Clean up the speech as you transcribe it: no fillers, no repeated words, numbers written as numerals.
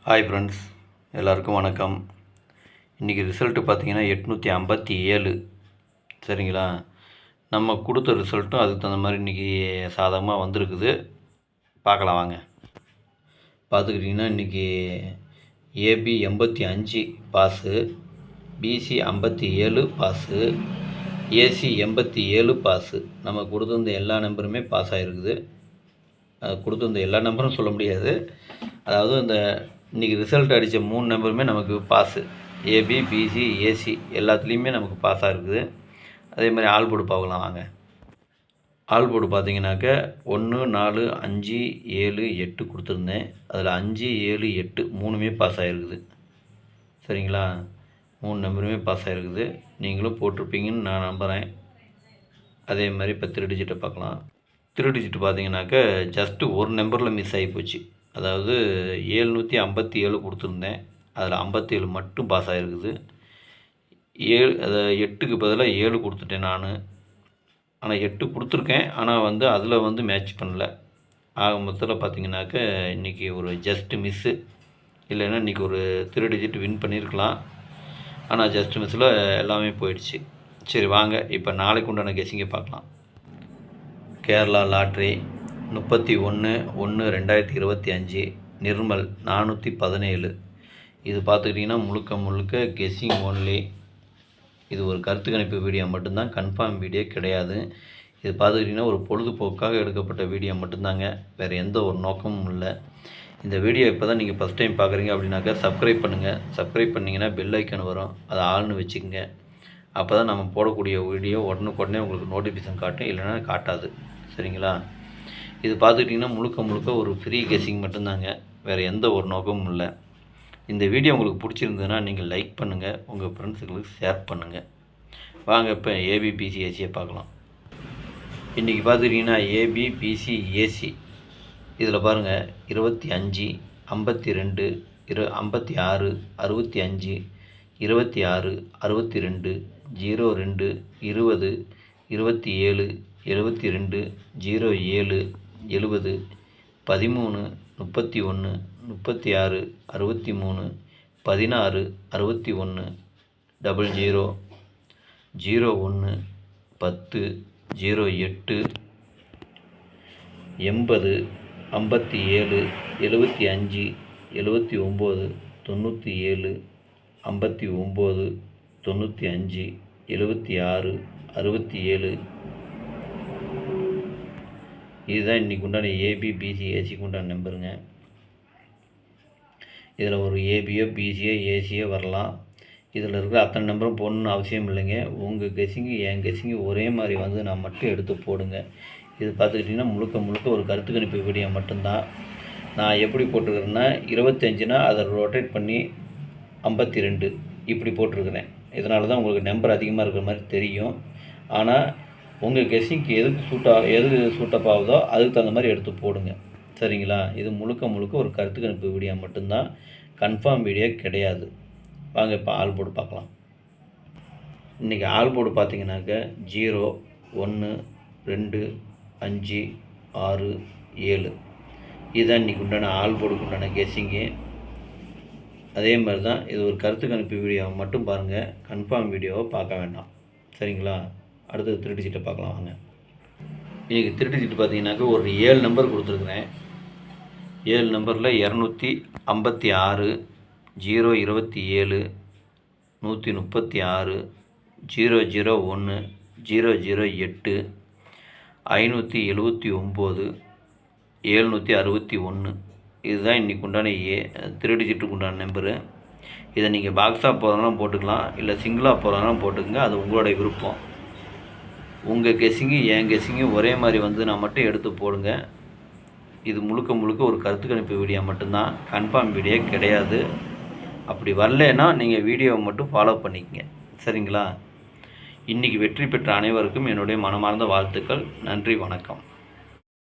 Hi friends, எல்லாருக்கும் வணக்கம். இன்றைக்கி ரிசல்ட்டு பார்த்திங்கன்னா 857. சரிங்களா? நம்ம கொடுத்த ரிசல்ட்டும் அதுக்கு தகுந்த மாதிரி இன்றைக்கி சாதகமாக வந்திருக்குது. பார்க்கலாம் வாங்க. பார்த்துக்கிட்டிங்கன்னா இன்றைக்கி AB 85 pass, PC 57 pass, AC 87 pass. நம்ம கொடுத்துருந்த எல்லா நம்பருமே பாஸ் ஆகிருக்குது. கொடுத்துருந்த எல்லா நம்பரும் சொல்ல முடியாது. அதாவது இந்த இன்றைக்கி ரிசல்ட் அடித்த 3 நம்பருமே நமக்கு பாஸு. ஏபி, பிசி, ஏசி எல்லாத்துலேயுமே நமக்கு பாஸாக இருக்குது. அதே மாதிரி ஆல் போர்டு பார்க்கலாம் வாங்க. ஆல் போர்டு பார்த்தீங்கன்னாக்க 1, 4, 5, 7, 8 கொடுத்துருந்தேன். அதில் 5, 7, 8 3மே பாஸ் ஆகிருக்குது. சரிங்களா? 3 நம்பருமே பாஸ் ஆகிருக்குது. நீங்களும் போட்டிருப்பீங்கன்னு நான் நம்புகிறேன். அதே மாதிரி இப்போ 3 டிஜிட்டை பார்க்கலாம். 3 டிஜிட் பார்த்தீங்கன்னாக்க ஜஸ்ட்டு ஒரு நம்பரில் மிஸ் ஆகி போச்சு. அதாவது 757 கொடுத்துருந்தேன். அதில் 57 மட்டும் பாஸ் ஆகிருக்குது. 8க்கு பதிலாக 7 கொடுத்துட்டேன் நான். ஆனால் 8 கொடுத்துருக்கேன். ஆனால் அதில் மேட்ச் பண்ணல. ஆக மொத்தத்தில் பார்த்தீங்கன்னாக்க இன்றைக்கி ஒரு ஜஸ்ட்டு மிஸ்ஸு. இல்லைன்னா இன்றைக்கி ஒரு 3 டிஜிட் வின் பண்ணியிருக்கலாம். ஆனால் ஜஸ்ட் மிஸ்ஸில் எல்லாமே போயிடுச்சு. சரி வாங்க, இப்போ நாளைக்கு உண்டான கெஸ்ஸிங்கை பார்க்கலாம். கேரளா லாட்ரி 31/1/2025 நிர்மல் 417. இது பார்த்துக்கிட்டிங்கன்னா முழுக்க கெஸ்ஸிங் ஓன்லி. இது ஒரு கருத்து கணிப்பு வீடியோ மட்டும்தான், கன்ஃபார்ம் வீடியோ கிடையாது. இது பார்த்துக்கிட்டிங்கன்னா ஒரு பொழுதுபோக்காக எடுக்கப்பட்ட வீடியோ மட்டும்தாங்க, வேறு எந்த ஒரு நோக்கமும் இல்லை. இந்த வீடியோ இப்போ தான் நீங்கள் ஃபஸ்ட் டைம் பார்க்குறீங்க அப்படின்னாக்கா சப்ஸ்கிரைப் பண்ணுங்கள். சப்ஸ்கிரைப் பண்ணிங்கன்னா பெல் ஐக்கன் வரும், அதை ஆள்னு வச்சுக்கோங்க. அப்போ தான் நம்ம போடக்கூடிய வீடியோ உடனுக்குடனே உங்களுக்கு நோட்டிஃபிகேஷன் காட்டும், இல்லைன்னா காட்டாது. சரிங்களா? இது பார்த்துக்கிட்டிங்கன்னா முழுக்க ஒரு ஃப்ரீ கெஸ்ஸிங் மட்டும்தாங்க, வேறு எந்த ஒரு நோக்கமும் இல்லை. இந்த வீடியோ உங்களுக்கு பிடிச்சிருந்ததுன்னா நீங்கள் லைக் பண்ணுங்கள், உங்கள் ஃப்ரெண்ட்ஸுங்களுக்கு ஷேர் பண்ணுங்கள். வாங்க இப்போ ஏபி, பிசி, ஏசியை பார்க்கலாம். இன்றைக்கி பார்த்துக்கிட்டிங்கன்னா ஏபி, பிசி, ஏசி இதில் பாருங்கள் 25, 52, 56, 65, 26, 62, 02, 20, 27, 72, 07, 70, 13, 31, 36, 63, 16, 61, 00, 01, 10, 08, 80, 57, 75, 79, 97, 59, 95, 76, 67. இதுதான் இன்றைக்கி உண்டான ஏபி, பிசி, ஏசிக்கு உண்டான நம்பருங்க. இதில் ஒரு ஏபியோ, பிசியோ, ஏசியோ வரலாம். இதில் இருக்கிற அத்தனை நம்பரும் போடணுன்னு அவசியம் இல்லைங்க. உங்கள் கெஸ்ஸிங்கு என் கெஸ்ஸிங்கு ஒரே மாதிரி நான் மட்டும் எடுத்து போடுங்க. இது பார்த்துக்கிட்டிங்கன்னா முழுக்க ஒரு கருத்து கணிப்பு வீடியோ மட்டும்தான். நான் எப்படி போட்டிருக்கிறேன்னா 25னா அதை ரொட்டேட் பண்ணி 52 இப்படி போட்டிருக்கிறேன். இதனால தான் உங்களுக்கு நம்பர் அதிகமாக இருக்கிற மாதிரி தெரியும். ஆனால் உங்கள் கெஸ்ஸிங்க்கு எது சூட்டப் ஆகுதோ அதுக்கு தகுந்த மாதிரி எடுத்து போடுங்க. சரிங்களா? இது முழுக்க ஒரு கருத்து கணிப்பு வீடியோ மட்டும்தான், கன்ஃபார்ம் வீடியோ கிடையாது. வாங்க இப்போ ஆல் போர்டு பார்க்கலாம். இன்றைக்கி ஆல் போர்டு பார்த்தீங்கன்னாக்க 0, 1, 2, 5, 6, 7 இதுதான் இன்றைக்கி உண்டான ஆல் போர்டுக்கு உண்டான கெஸ்ஸிங்கு. அதே மாதிரி தான் இது ஒரு கருத்து கணிப்பு வீடியோவை மட்டும் பாருங்கள், கன்ஃபார்ம் வீடியோவை பார்க்க வேண்டாம். சரிங்களா? அடுத்தது 3 டிஜிட்டை பார்க்கலாம் வாங்க. இன்றைக்கி 3 டிஜிட் பார்த்தீங்கன்னாக்க ஒரு 7 நம்பர் கொடுத்துருக்குறேன். 7 நம்பரில் 256, 027, 136, 001, 008, 579, 761. இதுதான் இன்றைக்கி உண்டான 3 டிஜிட்டுக்கு உண்டான நம்பரு. இதை நீங்கள் பாக்ஸாக போகிறதுனாலும் போட்டுக்கலாம், இல்லை சிங்கிளாக போகிறதுனாலும் போட்டுக்கங்க, அது உங்களுடைய விருப்பம். உங்கள் கெஸ்ஸிங்கு என் கெஸ்ஸிங்கு ஒரே மாதிரி நான் மட்டும் எடுத்து போடுங்க. இது முழுக்க ஒரு கருத்து கணிப்பு வீடியோ மட்டும்தான், கன்ஃபார்ம் வீடியோ கிடையாது. அப்படி வரலைன்னா நீங்கள் வீடியோவை மட்டும் ஃபாலோ பண்ணிக்கங்க. சரிங்களா? இன்றைக்கி வெற்றி பெற்ற அனைவருக்கும் என்னுடைய மனமார்ந்த வாழ்த்துக்கள். நன்றி, வணக்கம்.